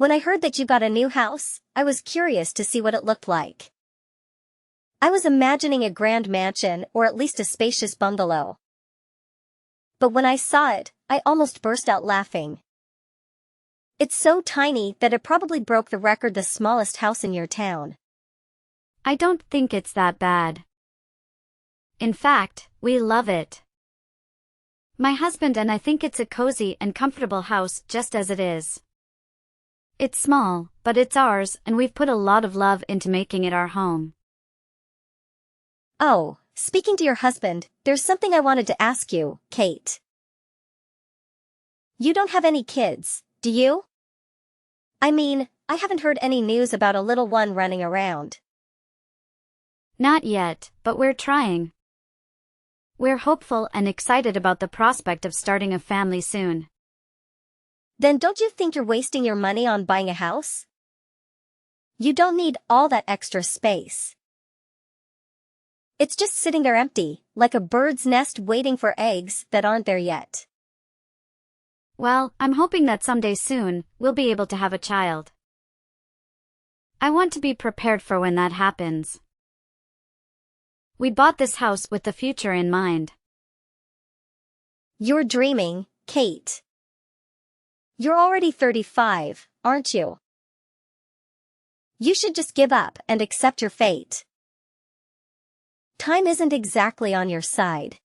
When I heard that you got a new house, I was curious to see what it looked like. I was imagining a grand mansion or at least a spacious bungalow. But when I saw it, I almost burst out laughing. It's so tiny that it probably broke the record, the smallest house in your town. I don't think it's that bad. In fact, we love it. My husband and I think it's a cozy and comfortable house just as it is. It's small, but it's ours, and we've put a lot of love into making it our home. Oh, speaking to your husband, there's something I wanted to ask you, Kate. You don't have any kids, do you? I mean, I haven't heard any news about a little one running around. Not yet, but we're trying. We're hopeful and excited about the prospect of starting a family soon. Then don't you think you're wasting your money on buying a house? You don't need all that extra space. It's just sitting there empty, like a bird's nest waiting for eggs that aren't there yet. Well, I'm hoping that someday soon, we'll be able to have a child. I want to be prepared for when that happens. We bought this house with the future in mind. You're dreaming, Kate. You're already 35, aren't you? You should just give up and accept your fate. Time isn't exactly on your side.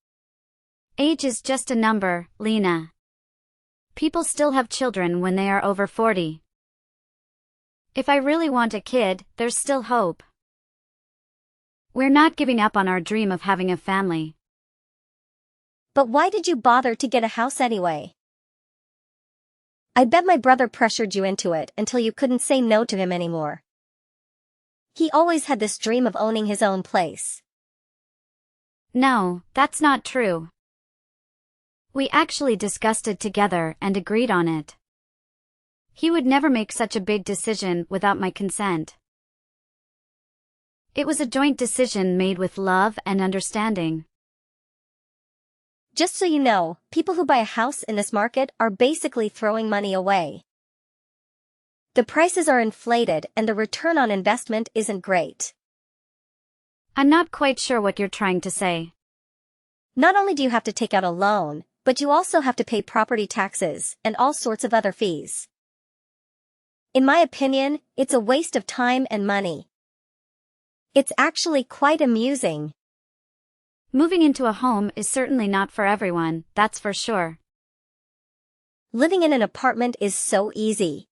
Age is just a number, Lena. People still have children when they are over 40. If I really want a kid, there's still hope. We're not giving up on our dream of having a family. But why did you bother to get a house anyway? I bet my brother pressured you into it until you couldn't say no to him anymore. He always had this dream of owning his own place. No, that's not true. We actually discussed it together and agreed on it. He would never make such a big decision without my consent. It was a joint decision made with love and understanding. Just so you know, people who buy a house in this market are basically throwing money away. The prices are inflated and the return on investment isn't great. I'm not quite sure what you're trying to say. Not only do you have to take out a loan, but you also have to pay property taxes and all sorts of other fees. In my opinion, it's a waste of time and money. It's actually quite amusing. Moving into a home is certainly not for everyone, that's for sure. Living in an apartment is so easy.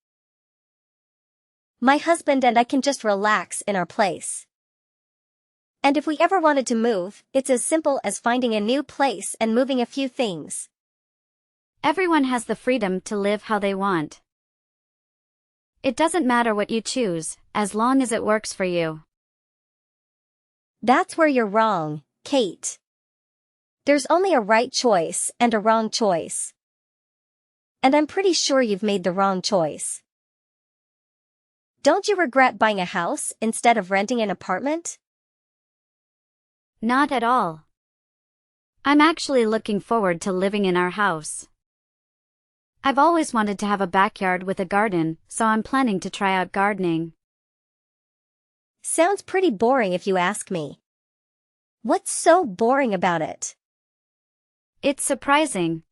My husband and I can just relax in our place. And if we ever wanted to move, it's as simple as finding a new place and moving a few things. Everyone has the freedom to live how they want. It doesn't matter what you choose, as long as it works for you. That's where you're wrong, Kate. There's only a right choice and a wrong choice. And I'm pretty sure you've made the wrong choice. Don't you regret buying a house instead of renting an apartment? Not at all. I'm actually looking forward to living in our house. I've always wanted to have a backyard with a garden, so I'm planning to try out gardening. Sounds pretty boring if you ask me. What's so boring about it? It's surprising.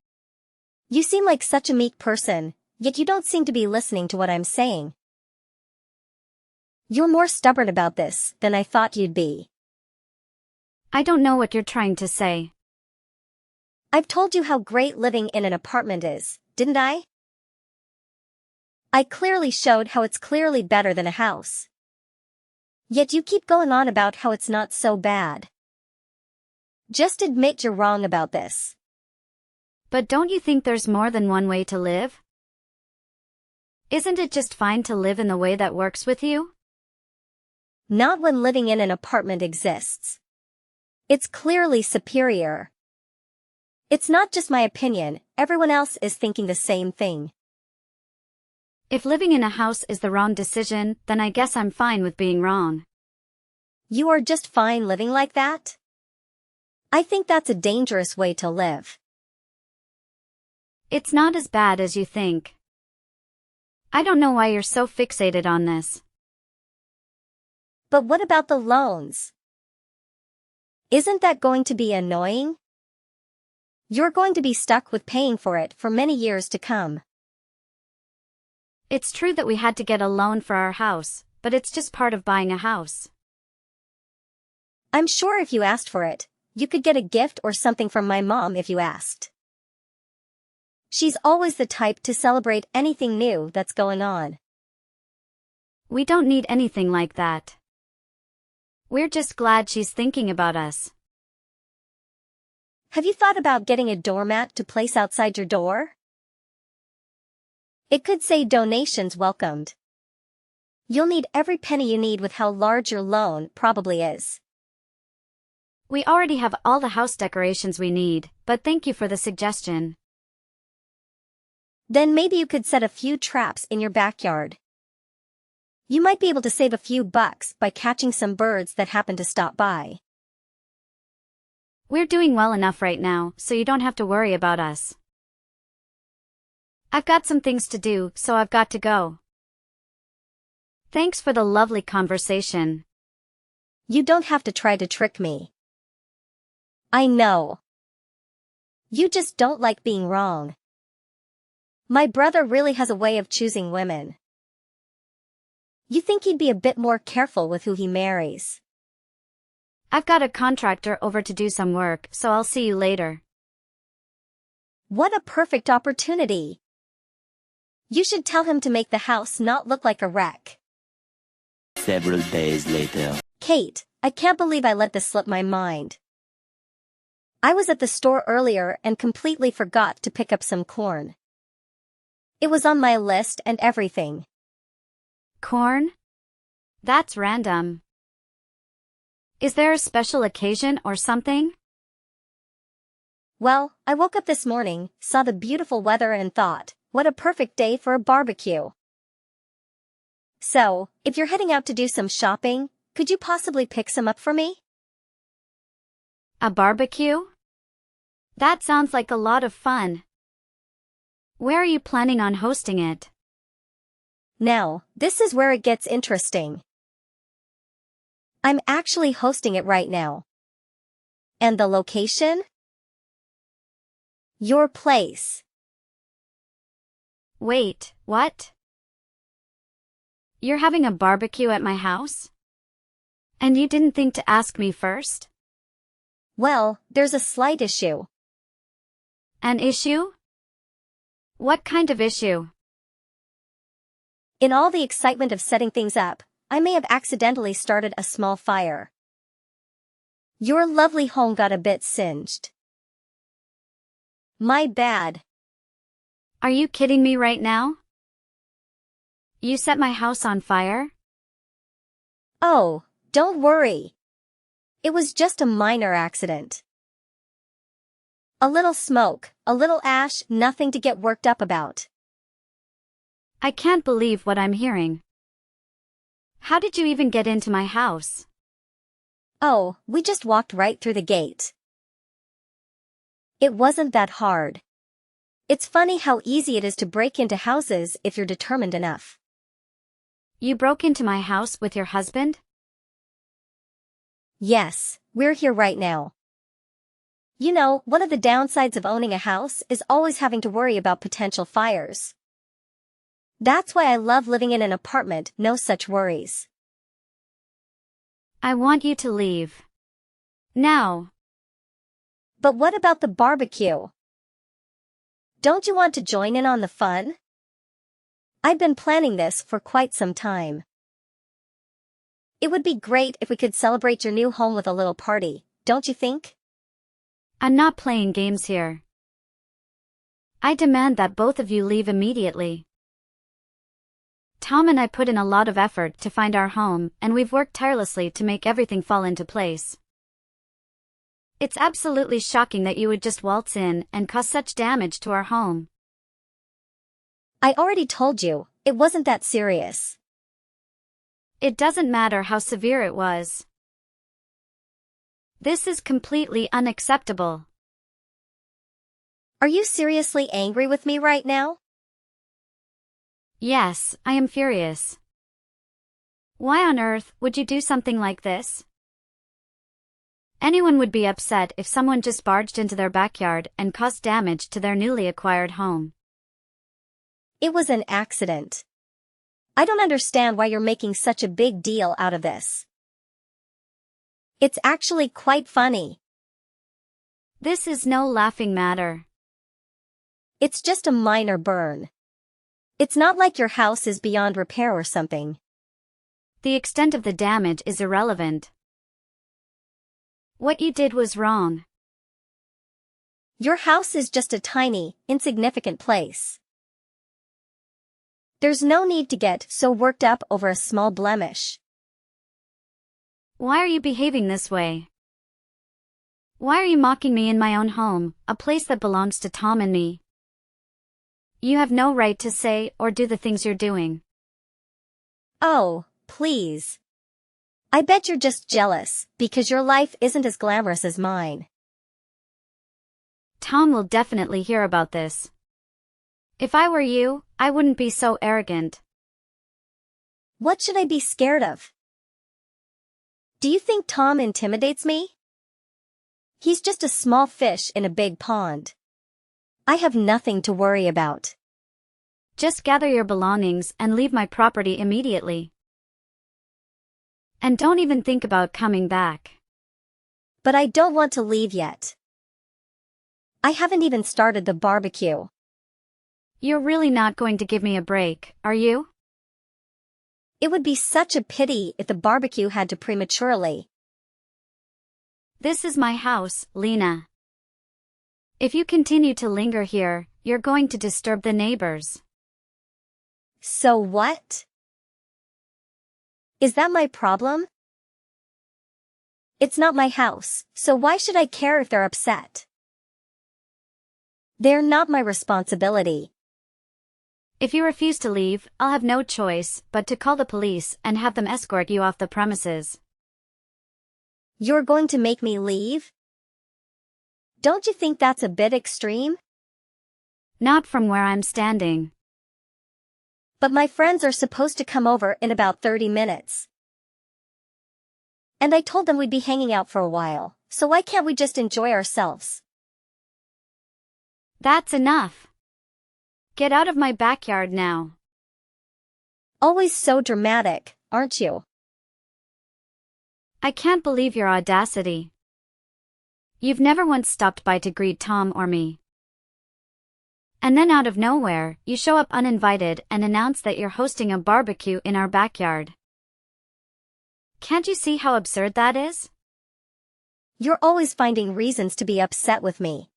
You seem like such a meek person, yet you don't seem to be listening to what I'm saying. You're more stubborn about this than I thought you'd be. I don't know what you're trying to say. I've told you how great living in an apartment is, didn't I? I clearly showed how it's clearly better than a house. Yet you keep going on about how it's not so bad. Just admit you're wrong about this. But don't you think there's more than one way to live? Isn't it just fine to live in the way that works with you? Not when living in an apartment exists. It's clearly superior. It's not just my opinion, everyone else is thinking the same thing. If living in a house is the wrong decision, then I guess I'm fine with being wrong. You are just fine living like that? I think that's a dangerous way to live. It's not as bad as you think. I don't know why you're so fixated on this. But what about the loans? Isn't that going to be annoying? You're going to be stuck with paying for it for many years to come. It's true that we had to get a loan for our house, but it's just part of buying a house. I'm sure if you asked for it, you could get a gift or something from my mom if you asked. She's always the type to celebrate anything new that's going on. We don't need anything like that. We're just glad she's thinking about us. Have you thought about getting a doormat to place outside your door? It could say donations welcomed. You'll need every penny you need with how large your loan probably is. We already have all the house decorations we need, but thank you for the suggestion. Then maybe you could set a few traps in your backyard. You might be able to save a few bucks by catching some birds that happen to stop by. We're doing well enough right now, so you don't have to worry about us. I've got some things to do, so I've got to go. Thanks for the lovely conversation. You don't have to try to trick me. I know. You just don't like being wrong. My brother really has a way of choosing women. You think he'd be a bit more careful with who he marries. I've got a contractor over to do some work, so I'll see you later. What a perfect opportunity. You should tell him to make the house not look like a wreck. Several days later. Kate, I can't believe I let this slip my mind. I was at the store earlier and completely forgot to pick up some corn. It was on my list and everything. Corn? That's random. Is there a special occasion or something? Well, I woke up this morning, saw the beautiful weather and thought, what a perfect day for a barbecue. So, if you're heading out to do some shopping, could you possibly pick some up for me? A barbecue? That sounds like a lot of fun. Where are you planning on hosting it? Now, this is where it gets interesting. I'm actually hosting it right now. And the location? Your place. Wait, what? You're having a barbecue at my house? And you didn't think to ask me first? Well, there's a slight issue. An issue? What kind of issue? In all the excitement of setting things up, I may have accidentally started a small fire. Your lovely home got a bit singed. My bad. Are you kidding me right now? You set my house on fire? Oh, don't worry. It was just a minor accident. A little smoke, a little ash, nothing to get worked up about. I can't believe what I'm hearing. How did you even get into my house? Oh, we just walked right through the gate. It wasn't that hard. It's funny how easy it is to break into houses if you're determined enough. You broke into my house with your husband? Yes, we're here right now. You know, one of the downsides of owning a house is always having to worry about potential fires. That's why I love living in an apartment, no such worries. I want you to leave. Now. But what about the barbecue? Don't you want to join in on the fun? I've been planning this for quite some time. It would be great if we could celebrate your new home with a little party, don't you think? I'm not playing games here. I demand that both of you leave immediately. Tom and I put in a lot of effort to find our home, and we've worked tirelessly to make everything fall into place. It's absolutely shocking that you would just waltz in and cause such damage to our home. I already told you, it wasn't that serious. It doesn't matter how severe it was. This is completely unacceptable. Are you seriously angry with me right now? Yes, I am furious. Why on earth would you do something like this? Anyone would be upset if someone just barged into their backyard and caused damage to their newly acquired home. It was an accident. I don't understand why you're making such a big deal out of this. It's actually quite funny. This is no laughing matter. It's just a minor burn. It's not like your house is beyond repair or something. The extent of the damage is irrelevant. What you did was wrong. Your house is just a tiny, insignificant place. There's no need to get so worked up over a small blemish. Why are you behaving this way? Why are you mocking me in my own home, a place that belongs to Tom and me? You have no right to say or do the things you're doing. Oh, please. I bet you're just jealous because your life isn't as glamorous as mine. Tom will definitely hear about this. If I were you, I wouldn't be so arrogant. What should I be scared of? Do you think Tom intimidates me? He's just a small fish in a big pond. I have nothing to worry about. Just gather your belongings and leave my property immediately. And don't even think about coming back. But I don't want to leave yet. I haven't even started the barbecue. You're really not going to give me a break, are you? It would be such a pity if the barbecue had to prematurely. This is my house, Lena. If you continue to linger here, you're going to disturb the neighbors. So what? Is that my problem? It's not my house, so why should I care if they're upset? They're not my responsibility. If you refuse to leave, I'll have no choice but to call the police and have them escort you off the premises. You're going to make me leave? Don't you think that's a bit extreme? Not from where I'm standing. But my friends are supposed to come over in about 30 minutes. And I told them we'd be hanging out for a while, so why can't we just enjoy ourselves? That's enough. Get out of my backyard now. Always so dramatic, aren't you? I can't believe your audacity. You've never once stopped by to greet Tom or me. And then out of nowhere, you show up uninvited and announce that you're hosting a barbecue in our backyard. Can't you see how absurd that is? You're always finding reasons to be upset with me.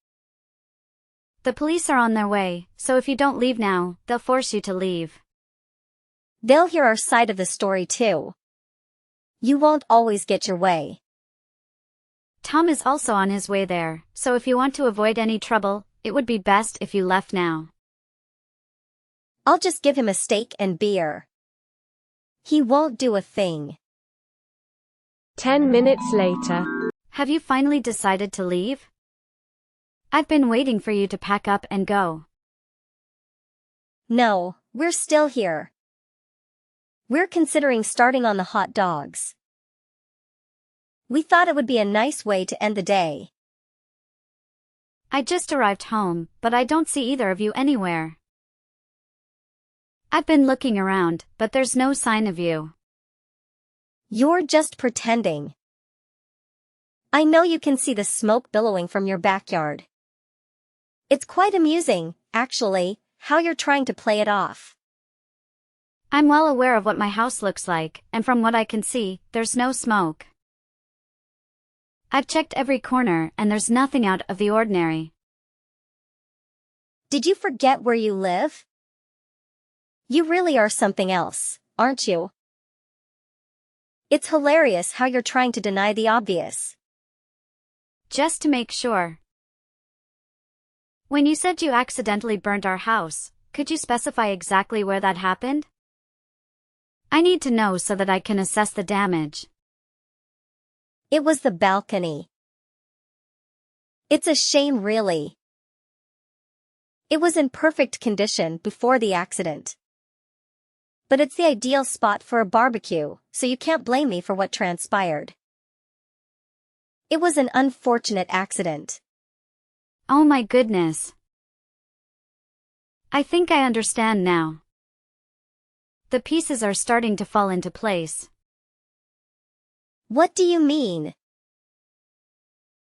The police are on their way, so if you don't leave now, they'll force you to leave. They'll hear our side of the story too. You won't always get your way. Tom is also on his way there, so if you want to avoid any trouble, it would be best if you left now. I'll just give him a steak and beer. He won't do a thing. 10 minutes later. Have you finally decided to leave? I've been waiting for you to pack up and go. No, we're still here. We're considering starting on the hot dogs. We thought it would be a nice way to end the day. I just arrived home, but I don't see either of you anywhere. I've been looking around, but there's no sign of you. You're just pretending. I know you can see the smoke billowing from your backyard. It's quite amusing, actually, how you're trying to play it off. I'm well aware of what my house looks like, and from what I can see, there's no smoke. I've checked every corner and there's nothing out of the ordinary. Did you forget where you live? You really are something else, aren't you? It's hilarious how you're trying to deny the obvious. Just to make sure. When you said you accidentally burnt our house, could you specify exactly where that happened? I need to know so that I can assess the damage. It was the balcony. It's a shame, really. It was in perfect condition before the accident. But it's the ideal spot for a barbecue, so you can't blame me for what transpired. It was an unfortunate accident. Oh my goodness. I think I understand now. The pieces are starting to fall into place. What do you mean?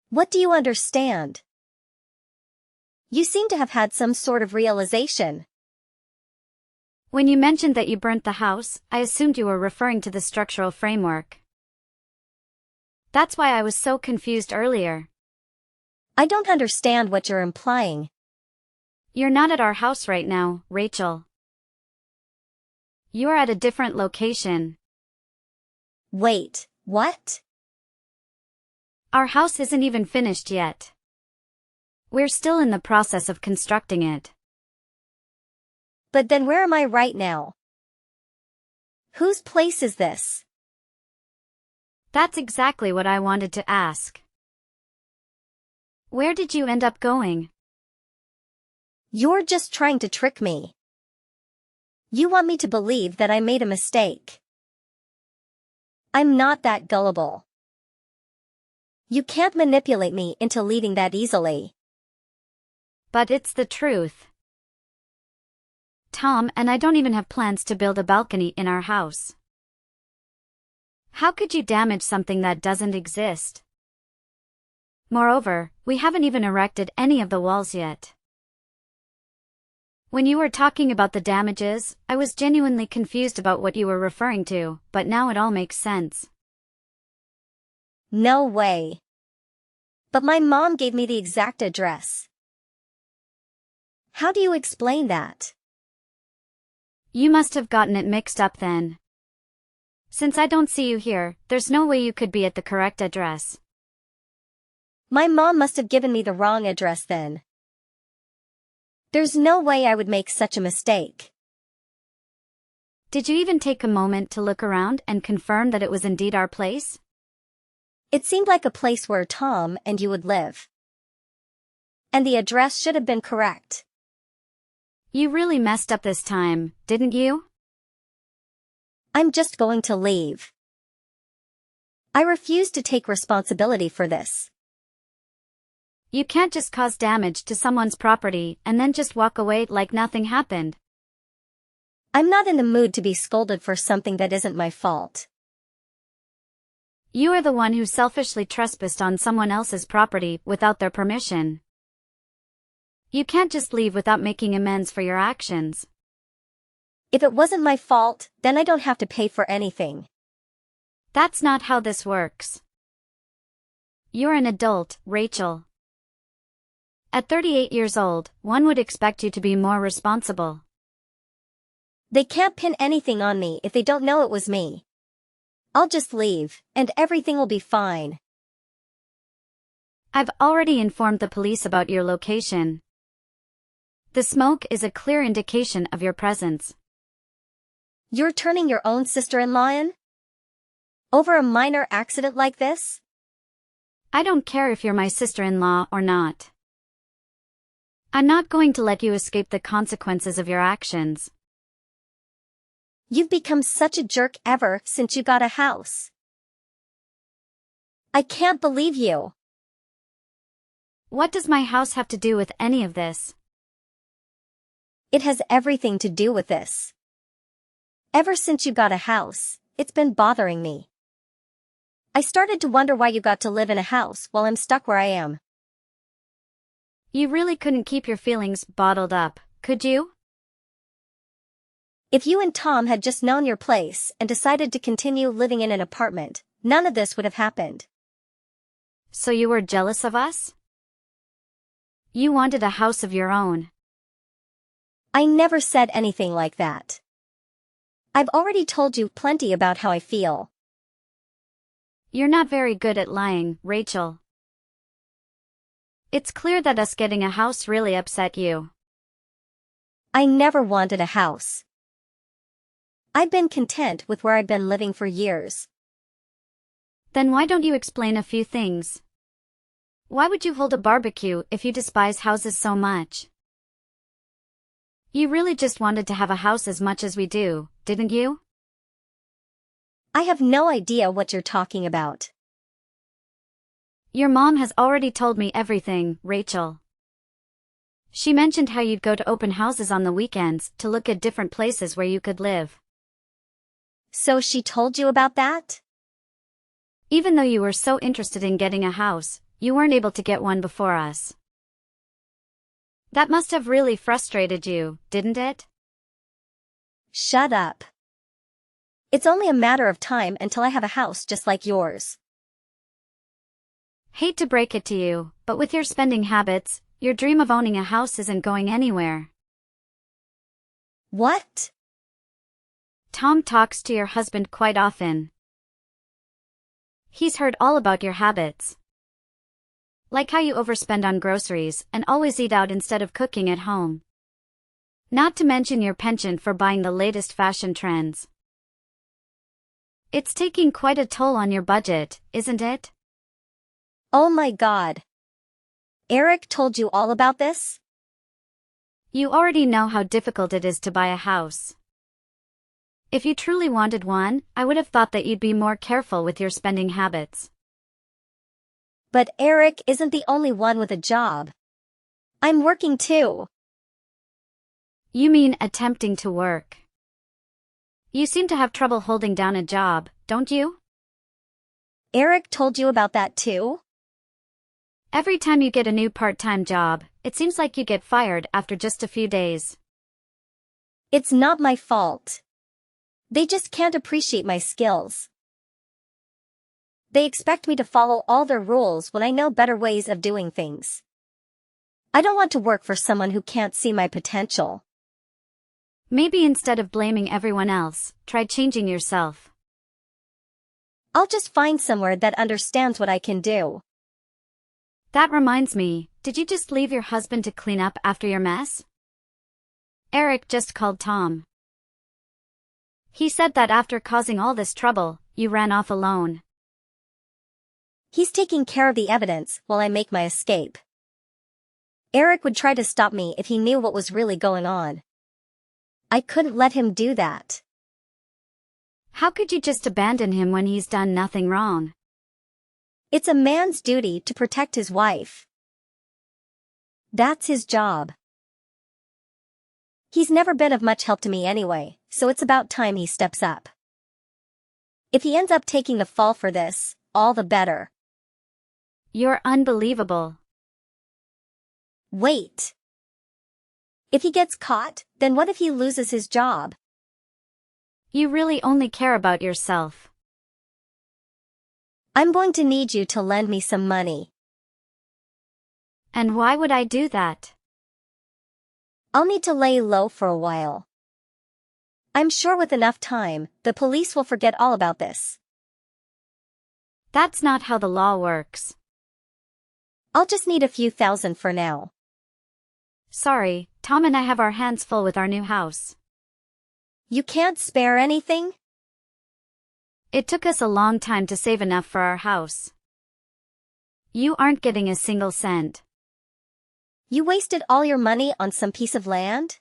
What do you understand? You seem to have had some sort of realization. When you mentioned that you burnt the house, I assumed you were referring to the structural framework. That's why I was so confused earlier. I don't understand what you're implying. You're not at our house right now, Rachel. You're at a different location. Wait, what? Our house isn't even finished yet. We're still in the process of constructing it. But then where am I right now? Whose place is this? That's exactly what I wanted to ask. Where did you end up going? You're just trying to trick me. You want me to believe that I made a mistake. I'm not that gullible. You can't manipulate me into leaving that easily. But it's the truth. Tom and I don't even have plans to build a balcony in our house. How could you damage something that doesn't exist? Moreover, we haven't even erected any of the walls yet. When you were talking about the damages, I was genuinely confused about what you were referring to, but now it all makes sense. No way. But my mom gave me the exact address. How do you explain that? You must have gotten it mixed up then. Since I don't see you here, there's no way you could be at the correct address. My mom must have given me the wrong address then. There's no way I would make such a mistake. Did you even take a moment to look around and confirm that it was indeed our place? It seemed like a place where Tom and you would live. And the address should have been correct. You really messed up this time, didn't you? I'm just going to leave. I refuse to take responsibility for this. You can't just cause damage to someone's property and then just walk away like nothing happened. I'm not in the mood to be scolded for something that isn't my fault. You are the one who selfishly trespassed on someone else's property without their permission. You can't just leave without making amends for your actions. If it wasn't my fault, then I don't have to pay for anything. That's not how this works. You're an adult, Rachel. At 38 years old, one would expect you to be more responsible. They can't pin anything on me if they don't know it was me. I'll just leave, and everything will be fine. I've already informed the police about your location. The smoke is a clear indication of your presence. You're turning your own sister-in-law in? Over a minor accident like this? I don't care if you're my sister-in-law or not. I'm not going to let you escape the consequences of your actions. You've become such a jerk ever since you got a house. I can't believe you. What does my house have to do with any of this? It has everything to do with this. Ever since you got a house, it's been bothering me. I started to wonder why you got to live in a house while I'm stuck where I am. You really couldn't keep your feelings bottled up, could you? If you and Tom had just known your place and decided to continue living in an apartment, none of this would have happened. So you were jealous of us? You wanted a house of your own. I never said anything like that. I've already told you plenty about how I feel. You're not very good at lying, Rachel. It's clear that us getting a house really upset you. I never wanted a house. I've been content with where I've been living for years. Then why don't you explain a few things? Why would you hold a barbecue if you despise houses so much? You really just wanted to have a house as much as we do, didn't you? I have no idea what you're talking about. Your mom has already told me everything, Rachel. She mentioned how you'd go to open houses on the weekends to look at different places where you could live. So she told you about that? Even though you were so interested in getting a house, you weren't able to get one before us. That must have really frustrated you, didn't it? Shut up. It's only a matter of time until I have a house just like yours. Hate to break it to you, but with your spending habits, your dream of owning a house isn't going anywhere. What? Tom talks to your husband quite often. He's heard all about your habits. Like how you overspend on groceries and always eat out instead of cooking at home. Not to mention your penchant for buying the latest fashion trends. It's taking quite a toll on your budget, isn't it? Oh my God. Eric told you all about this? You already know how difficult it is to buy a house. If you truly wanted one, I would have thought that you'd be more careful with your spending habits. But Eric isn't the only one with a job. I'm working too. You mean attempting to work. You seem to have trouble holding down a job, don't you? Eric told you about that too? Every time you get a new part-time job, it seems like you get fired after just a few days. It's not my fault. They just can't appreciate my skills. They expect me to follow all their rules when I know better ways of doing things. I don't want to work for someone who can't see my potential. Maybe instead of blaming everyone else, try changing yourself. I'll just find somewhere that understands what I can do. That reminds me, did you just leave your husband to clean up after your mess? Eric just called Tom. He said that after causing all this trouble, you ran off alone. He's taking care of the evidence while I make my escape. Eric would try to stop me if he knew what was really going on. I couldn't let him do that. How could you just abandon him when he's done nothing wrong? It's a man's duty to protect his wife. That's his job. He's never been of much help to me anyway, so it's about time he steps up. If he ends up taking the fall for this, all the better. You're unbelievable. Wait. If he gets caught, then what if he loses his job? You really only care about yourself. I'm going to need you to lend me some money. And why would I do that? I'll need to lay low for a while. I'm sure with enough time, the police will forget all about this. That's not how the law works. I'll just need a few thousand for now. Sorry, Tom and I have our hands full with our new house. You can't spare anything? It took us a long time to save enough for our house. You aren't getting a single cent. You wasted all your money on some piece of land?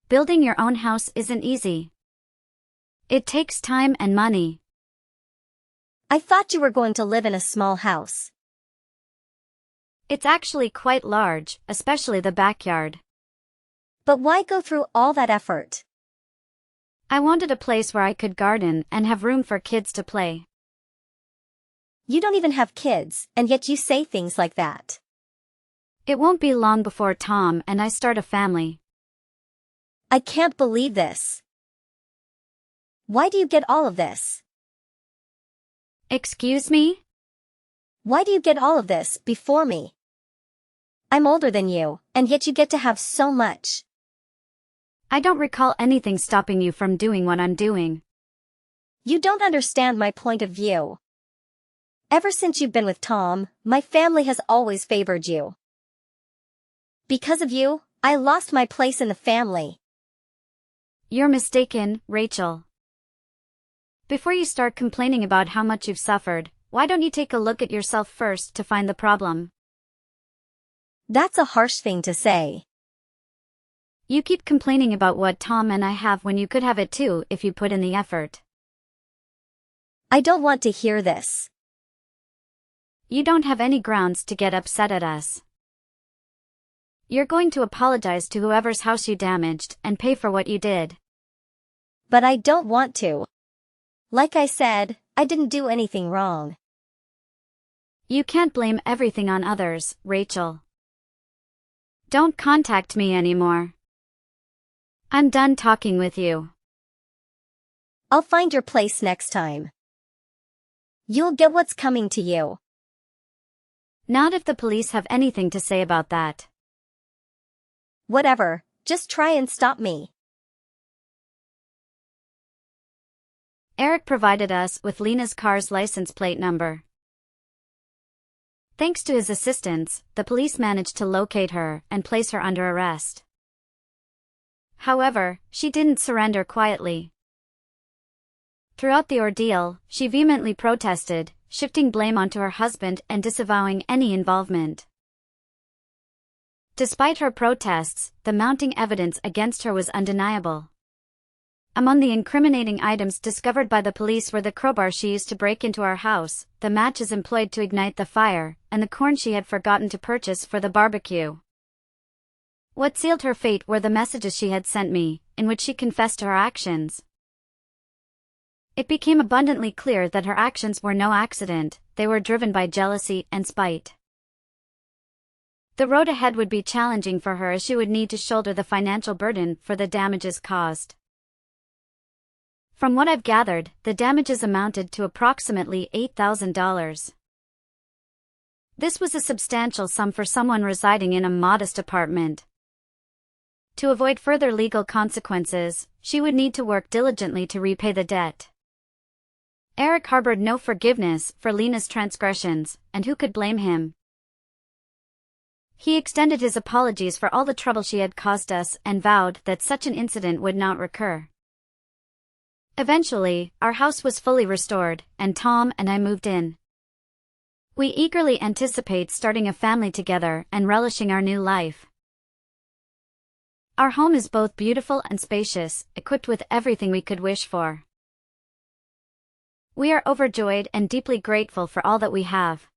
Building your own house isn't easy. It takes time and money. I thought you were going to live in a small house. It's actually quite large, especially the backyard. But why go through all that effort? I wanted a place where I could garden and have room for kids to play. You don't even have kids, and yet you say things like that. It won't be long before Tom and I start a family. I can't believe this. Why do you get all of this? Excuse me? Why do you get all of this before me? I'm older than you, and yet you get to have so much. I don't recall anything stopping you from doing what I'm doing. You don't understand my point of view. Ever since you've been with Tom, my family has always favored you. Because of you, I lost my place in the family. You're mistaken, Rachel. Before you start complaining about how much you've suffered, why don't you take a look at yourself first to find the problem? That's a harsh thing to say. You keep complaining about what Tom and I have when you could have it too if you put in the effort. I don't want to hear this. You don't have any grounds to get upset at us. You're going to apologize to whoever's house you damaged and pay for what you did. But I don't want to. Like I said, I didn't do anything wrong. You can't blame everything on others, Rachel. Don't contact me anymore. I'm done talking with you. I'll find your place next time. You'll get what's coming to you. Not if the police have anything to say about that. Whatever, just try and stop me. Eric provided us with Lena's car's license plate number. Thanks to his assistance, the police managed to locate her and place her under arrest. However, she didn't surrender quietly. Throughout the ordeal, she vehemently protested, shifting blame onto her husband and disavowing any involvement. Despite her protests, the mounting evidence against her was undeniable. Among the incriminating items discovered by the police were the crowbar she used to break into our house, the matches employed to ignite the fire, and the corn she had forgotten to purchase for the barbecue. What sealed her fate were the messages she had sent me, in which she confessed to her actions. It became abundantly clear that her actions were no accident, they were driven by jealousy and spite. The road ahead would be challenging for her as she would need to shoulder the financial burden for the damages caused. From what I've gathered, the damages amounted to approximately $8,000. This was a substantial sum for someone residing in a modest apartment. To avoid further legal consequences, she would need to work diligently to repay the debt. Eric harbored no forgiveness for Lena's transgressions, and who could blame him? He extended his apologies for all the trouble she had caused us and vowed that such an incident would not recur. Eventually, our house was fully restored, and Tom and I moved in. We eagerly anticipate starting a family together and relishing our new life. Our home is both beautiful and spacious, equipped with everything we could wish for. We are overjoyed and deeply grateful for all that we have.